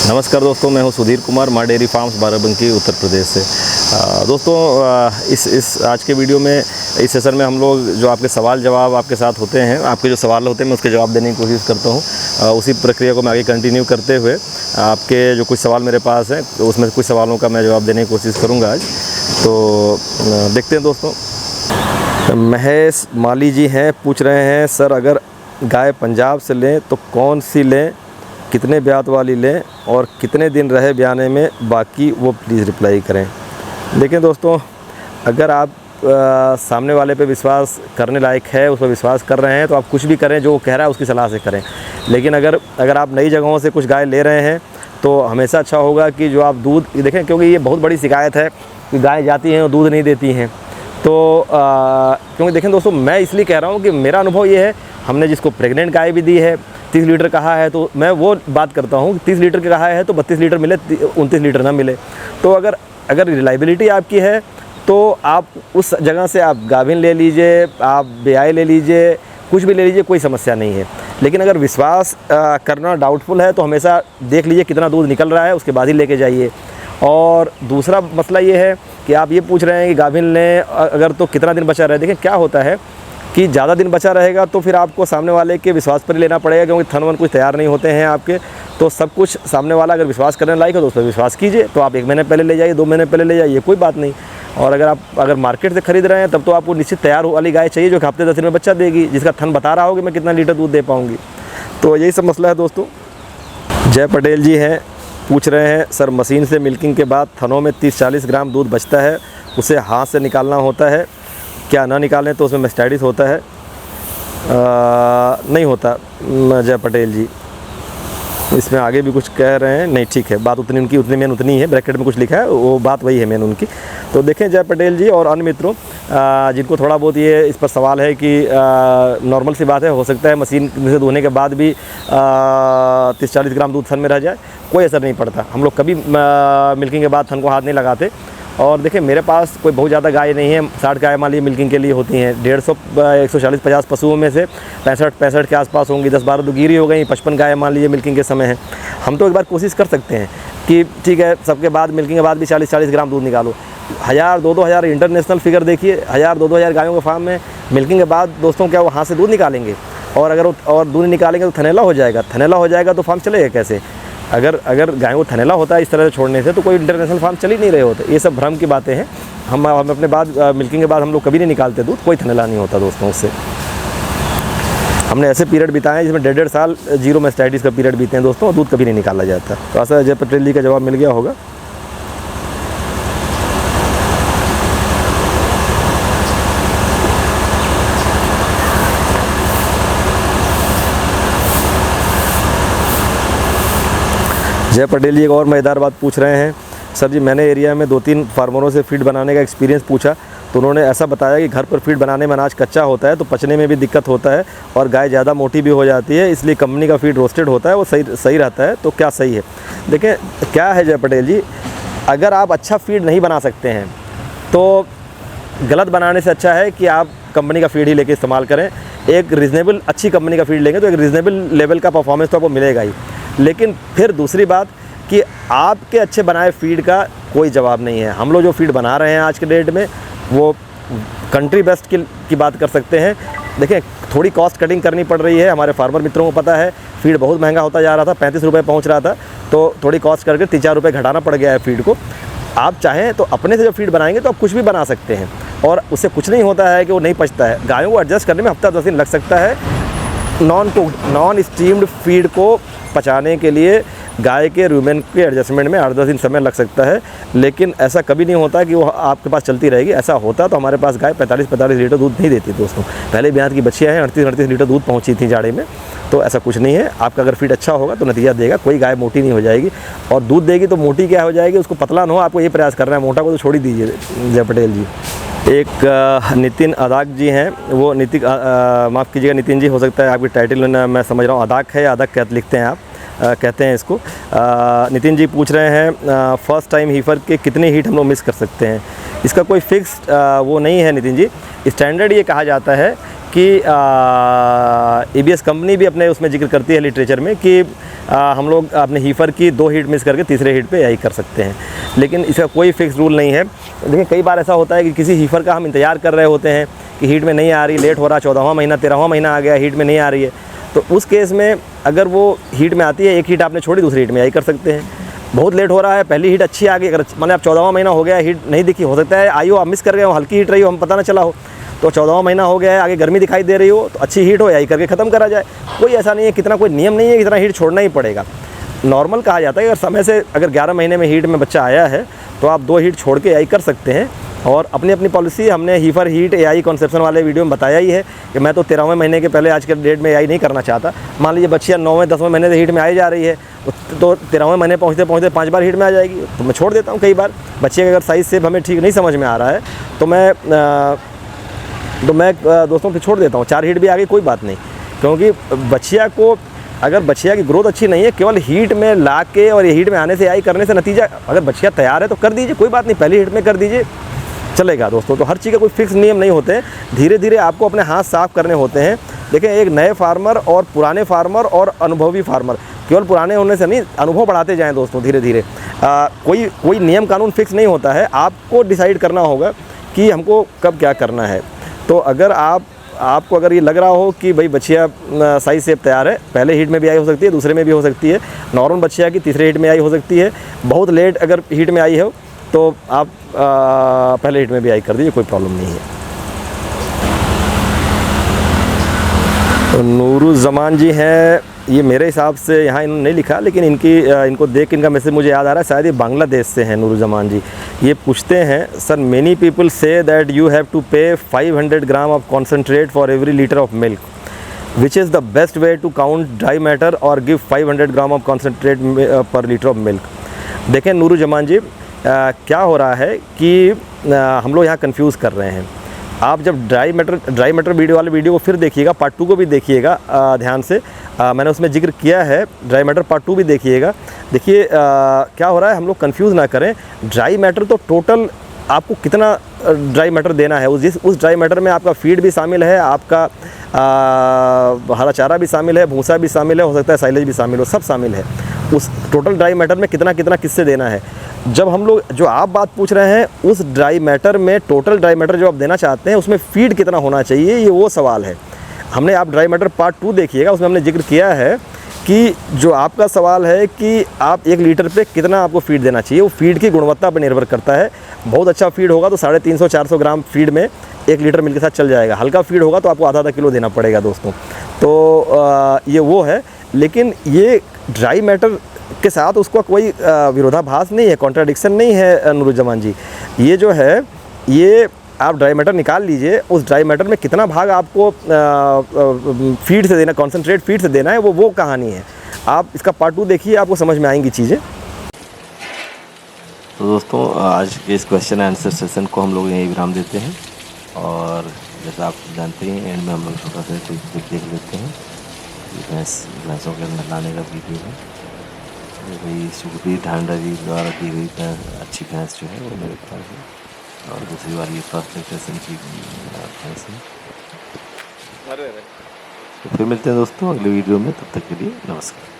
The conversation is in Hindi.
नमस्कार दोस्तों, मैं हूं सुधीर कुमार, माँ डेयरी फार्म्स बाराबंकी उत्तर प्रदेश से। दोस्तों इस आज के वीडियो में इस सेशन में हम लोग जो आपके सवाल जवाब आपके साथ होते हैं, आपके जो सवाल होते हैं मैं उसके जवाब देने की कोशिश करता हूं। उसी प्रक्रिया को मैं आगे कंटिन्यू करते हुए आपके जो कुछ सवाल मेरे पास हैं उसमें कुछ सवालों का मैं जवाब देने की कोशिश करूँगा आज। तो देखते हैं दोस्तों। महेश माली जी हैं, पूछ रहे हैं सर अगर गाय पंजाब से लें तो कौन सी लें, कितने ब्यात वाली लें और कितने दिन रहे ब्याने में, बाकी वो प्लीज़ रिप्लाई करें। देखें दोस्तों, अगर आप सामने वाले पे विश्वास करने लायक है, उस पर विश्वास कर रहे हैं तो आप कुछ भी करें, जो वो कह रहा है उसकी सलाह से करें। लेकिन अगर आप नई जगहों से कुछ गाय ले रहे हैं तो हमेशा अच्छा होगा कि जो आप दूध देखें, क्योंकि ये बहुत बड़ी शिकायत है कि गाय जाती हैं और दूध नहीं देती हैं। तो क्योंकि देखें दोस्तों, मैं इसलिए कह रहा हूँ कि मेरा अनुभव ये है, हमने जिसको प्रेग्नेंट गाय भी दी है, 30 लीटर कहा है, तो मैं वो बात करता हूँ 30 लीटर के कहा है तो 32 लीटर मिले, 29 लीटर ना मिले। तो अगर रिलायबिलिटी आपकी है तो आप उस जगह से आप गाभिन ले लीजिए, आप ब्याई ले लीजिए, कुछ भी ले लीजिए, कोई समस्या नहीं है। लेकिन अगर विश्वास करना डाउटफुल है तो हमेशा देख लीजिए कितना दूध निकल रहा है, उसके बाद ही लेके जाइए। और दूसरा मसला ये है कि आप ये पूछ रहे हैं कि गाभिन लें अगर तो कितना दिन बचा रहे। देखिए क्या होता है कि ज़्यादा दिन बचा रहेगा तो फिर आपको सामने वाले के विश्वास पर ही लेना पड़ेगा, क्योंकि थन वन कुछ तैयार नहीं होते हैं आपके। तो सब कुछ सामने वाला अगर विश्वास करने लायक है तो उस पर विश्वास कीजिए। तो आप 1 महीने पहले ले जाइए, 2 महीने पहले ले जाइए, कोई बात नहीं। और अगर मार्केट से खरीद रहे हैं तब तो आपको निश्चित तैयार वाली गाय चाहिए जो हफ्ते 10 दिन में बच्चा देगी, जिसका थन बता रहा हो कि मैं कितना लीटर दूध दे पाऊँगी। तो यही सब मसला है दोस्तों। जय पटेल जी हैं, पूछ रहे हैं सर मशीन से मिल्किंग के बाद थनों में 30-40 ग्राम दूध बचता है, उसे हाथ से निकालना होता है, क्या ना निकालें तो उसमें मैस्टाइटिस होता है? नहीं होता जय पटेल जी, इसमें आगे भी कुछ कह रहे हैं। नहीं, ठीक है, बात उतनी उनकी मेन उतनी है, ब्रैकेट में कुछ लिखा है वो बात वही है मेन उनकी। तो देखें जय पटेल जी और अन्य मित्रों जिनको थोड़ा बहुत ये इस पर सवाल है कि नॉर्मल सी बात है, हो सकता है मशीन से धोने के बाद भी 30-40 ग्राम दूध थन में रह जाए, कोई असर नहीं पड़ता। हम लोग कभी मिल्किंग के बाद थन को हाथ नहीं लगाते। और देखिए मेरे पास कोई बहुत ज़्यादा गाय नहीं है, 60 गाय मान लीजिए मिल्किंग के लिए होती हैं। 140-150 पशुओं में से 65 के आसपास होंगी, 10-12 तो गिरी हो गई, 55 गाय मान लीजिए मिल्किंग के समय है। हम तो एक बार कोशिश कर सकते हैं कि ठीक है सबके बाद मिल्किंग के बाद भी 40-40 ग्राम दूध निकालो। 1000-2-2 हज़ार इंटरनेशनल फिगर देखिए, 1000-2-2 हज़ार गायों के फार्म में मिल्किंग के बाद दोस्तों क्या वो हाथ से दूध निकालेंगे? और अगर दूध निकालेंगे तो थनैला हो जाएगा, थनैला हो जाएगा तो फार्म चलेगा कैसे? अगर गायों को थनैला होता है इस तरह से छोड़ने से तो कोई इंटरनेशनल फार्म चल ही नहीं रहे होते। ये सब भ्रम की बातें हैं। हम अपने बाद मिल्किंग के बाद हम लोग कभी नहीं निकालते दूध, कोई थनैला नहीं होता दोस्तों उससे। हमने ऐसे पीरियड बिताए जिसमें 1.5 साल जीरो मैस्टाइटिस का पीरियड बीते हैं दोस्तों, और दूध कभी नहीं निकाला जाता। तो ऐसा जय पटेल जी का जवाब मिल गया होगा। जय पटेल जी एक और मज़ेदार बात पूछ रहे हैं, सर जी मैंने एरिया में 2-3 फार्मरों से फीड बनाने का एक्सपीरियंस पूछा तो उन्होंने ऐसा बताया कि घर पर फीड बनाने में अनाज कच्चा होता है तो पचने में भी दिक्कत होता है और गाय ज़्यादा मोटी भी हो जाती है, इसलिए कंपनी का फीड रोस्टेड होता है, वो सही रहता है। तो क्या सही है? देखें क्या है जय पटेल जी, अगर आप अच्छा फीड नहीं बना सकते हैं तो गलत बनाने से अच्छा है कि आप कंपनी का फीड ही लेके इस्तेमाल करें। एक रीज़नेबल अच्छी कंपनी का फीड लेंगे तो एक रीज़नेबल लेवल का परफॉर्मेंस तो आपको मिलेगा ही। लेकिन फिर दूसरी बात कि आपके अच्छे बनाए फीड का कोई जवाब नहीं है। हम लोग जो फीड बना रहे हैं आज के डेट में वो कंट्री बेस्ट की बात कर सकते हैं। देखें थोड़ी कॉस्ट कटिंग करनी पड़ रही है, हमारे फार्मर मित्रों को पता है फीड बहुत महंगा होता जा रहा था, 35 रुपये पहुँच रहा था, तो थोड़ी कॉस्ट करके 3-4 रुपये घटाना पड़ गया है फीड को। आप चाहें तो अपने से जो फीड बनाएंगे तो आप कुछ भी बना सकते हैं और उससे कुछ नहीं होता है कि वो नहीं पचता है। गायों को एडजस्ट करने में हफ्ता 10 दिन लग सकता है। नॉन स्टीम्ड फीड को पचाने के लिए गाय के रूमेन के एडजस्टमेंट में 8-10 दिन समय लग सकता है, लेकिन ऐसा कभी नहीं होता कि वो आपके पास चलती रहेगी। ऐसा होता तो हमारे पास गाय 45-45 लीटर दूध नहीं देती दोस्तों। पहले ब्यात की बच्चियाँ हैं 38-38 लीटर दूध पहुँची थी जाड़े में। तो ऐसा कुछ नहीं है, आपका अगर फीड अच्छा होगा तो नतीजा देगा, कोई गाय मोटी नहीं हो जाएगी। और दूध देगी तो मोटी क्या हो जाएगी, उसको पतला ना हो, आपको ये प्रयास करना है, मोटा को तो छोड़ ही दीजिए जय पटेल जी। एक नितिन अदाक जी हैं, वो माफ़ कीजिएगा नितिन जी, हो सकता है आपकी टाइटल मैं समझ रहा हूँ अदाक है या अदक लिखते हैं आप, कहते हैं इसको। नितिन जी पूछ रहे हैं फर्स्ट टाइम हीफर के कितने हीट हम लोग मिस कर सकते हैं? इसका कोई फिक्स वो नहीं है नितिन जी। स्टैंडर्ड ये कहा जाता है कि ABS कंपनी भी अपने उसमें जिक्र करती है लिटरेचर में कि हम लोग अपने हीफर की 2 हीट मिस करके तीसरे हीट पे AI कर सकते हैं, लेकिन इसका कोई फिक्स रूल नहीं है। देखिए कई बार ऐसा होता है कि किसी हीफर का हम इंतज़ार कर रहे होते हैं कि हीट में नहीं आ रही, लेट हो रहा, 14वां महीना 13वां महीना आ गया, हीट में नहीं आ रही है, तो उस केस में अगर वो हीट में आती है, एक हीट आपने छोड़ी, दूसरी हीट में AI कर सकते हैं। बहुत लेट हो रहा है, पहली हीट अच्छी आ गई, अगर माने आप 14वां महीना हो गया, हीट नहीं दिखी, हो सकता है आई हो, आप मिस कर गए हो, हल्की हीट रही हो, हम पता ना चला हो, तो 14वां महीना हो गया है, आगे गर्मी दिखाई दे रही हो, तो अच्छी हीट हो, AI करके ख़त्म करा जाए। कोई ऐसा नहीं है, कितना कोई नियम नहीं है, इतना हीट छोड़ना ही पड़ेगा। नॉर्मल कहा जाता है, अगर समय से अगर 11 महीने में हीट में बच्चा आया है तो आप 2 हीट छोड़ के AI कर सकते हैं। और अपनी अपनी पॉलिसी हमने हीफर हीट AI कॉन्सेप्शन वाले वीडियो में बताया ही है कि मैं तो 13वें महीने के पहले आज के डेट में AI नहीं करना चाहता। मान लीजिए बच्चियाँ 9वें 10वें महीने से हीट में आई जा रही है, तो 13वें महीने पहुँचते पहुँचते 5 बार हीट में आ जाएगी, तो मैं छोड़ देता हूँ। कई बार बच्चे का अगर साइज़ से हमें ठीक नहीं समझ में आ रहा है तो मैं दोस्तों फिर छोड़ देता हूँ। 4 हीट भी आ गई कोई बात नहीं, क्योंकि बच्चिया को अगर बच्चिया की ग्रोथ अच्छी नहीं है, केवल हीट में ला के और ये हीट में आने से AI करने से नतीजा, अगर बच्चिया तैयार है तो कर दीजिए, कोई बात नहीं, पहली हीट में कर दीजिए, चलेगा दोस्तों। तो हर चीज़ का कोई फिक्स नियम नहीं होते हैं, धीरे धीरे आपको अपने हाथ साफ़ करने होते हैं। देखें, एक नए फार्मर और पुराने फार्मर और अनुभवी फार्मर, केवल पुराने होने से नहीं, अनुभव बढ़ाते जाएँ दोस्तों धीरे धीरे। कोई नियम कानून फिक्स नहीं होता है, आपको डिसाइड करना होगा कि हमको कब क्या करना है। तो अगर आपको अगर ये लग रहा हो कि भाई बच्चिया साइज से तैयार है, पहले हीट में भी AI हो सकती है, दूसरे में भी हो सकती है, नॉर्मल बच्चिया की तीसरे हीट में AI हो सकती है, बहुत लेट अगर हीट में आई हो तो आप पहले हीट में भी AI कर दीजिए, कोई प्रॉब्लम नहीं है। तो नूरुज़्ज़मान जी हैं, ये मेरे हिसाब से यहाँ इन्होंने नहीं लिखा, लेकिन इनको देख के इनका मैसेज मुझे याद आ रहा है, शायद ये बांग्लादेश से हैं नूरुज़्ज़मान जी। ये पूछते हैं, sir many people say that you have to pay 500 gram of concentrate for every litre of milk, which is the best way to count dry matter और give 500 gram of concentrate per litre of milk. देखें नूरुज़्ज़मान जी, क्या हो रहा है कि हम लोग यहाँ कंफ्यूज कर रहे हैं। आप जब ड्राई मैटर वीडियो वाले वीडियो को फिर देखिएगा, पार्ट 2 को भी देखिएगा ध्यान से, मैंने उसमें जिक्र किया है, ड्राई मैटर पार्ट 2 भी देखिएगा। देखिए क्या हो रहा है, हम लोग कंफ्यूज ना करें। ड्राई मैटर तो टोटल आपको कितना ड्राई मैटर देना है, उस ड्राई मैटर में आपका फीड भी शामिल है, आपका हरा चारा भी शामिल है, भूसा भी शामिल है, हो सकता है साइलेज भी शामिल हो, सब शामिल है। उस टोटल ड्राई मैटर में कितना कितना किससे देना है। जब हम लोग जो आप बात पूछ रहे हैं, उस ड्राई मैटर में टोटल ड्राई मैटर जो आप देना चाहते हैं उसमें फीड कितना होना चाहिए, ये वो सवाल है। हमने आप ड्राई मैटर पार्ट 2 देखिएगा, उसमें हमने जिक्र किया है कि जो आपका सवाल है कि आप 1 लीटर पे कितना आपको फीड देना चाहिए, वो फीड की गुणवत्ता पर निर्भर करता है। बहुत अच्छा फीड होगा तो 350-400 ग्राम फीड में 1 लीटर मिल्क के साथ चल जाएगा। हल्का फीड होगा तो आपको आधा किलो देना पड़ेगा दोस्तों। तो ये वो है, लेकिन ये ड्राई मैटर के साथ उसका कोई विरोधाभास नहीं है, कॉन्ट्राडिक्शन नहीं है नूरुज़्ज़मान जी। ये जो है, ये आप ड्राई मैटर निकाल लीजिए, उस ड्राई मैटर में कितना भाग आपको फीड से देना, कॉन्सेंट्रेट फीड से देना है, वो कहानी है। आप इसका पार्ट 2 देखिए, आपको समझ में आएंगी चीज़ें। तो दोस्तों, आज के इस क्वेश्चन आंसर सेशन को हम लोग यहीं विराम देते हैं, और जैसा आप जानते हैं एंड में हम लोग छोटा सा देख लेते हैं। भैंसों के अंदर लाने का वीडियो है, वही सुखबीर ढांडा जी द्वारा दी गई अच्छी भैंस जो है वो मेरे पास है, और दूसरी बार ये फर्स्ट स्टेशन की भैंस है। तो फिर मिलते हैं दोस्तों अगले वीडियो में, तब तक के लिए नमस्कार।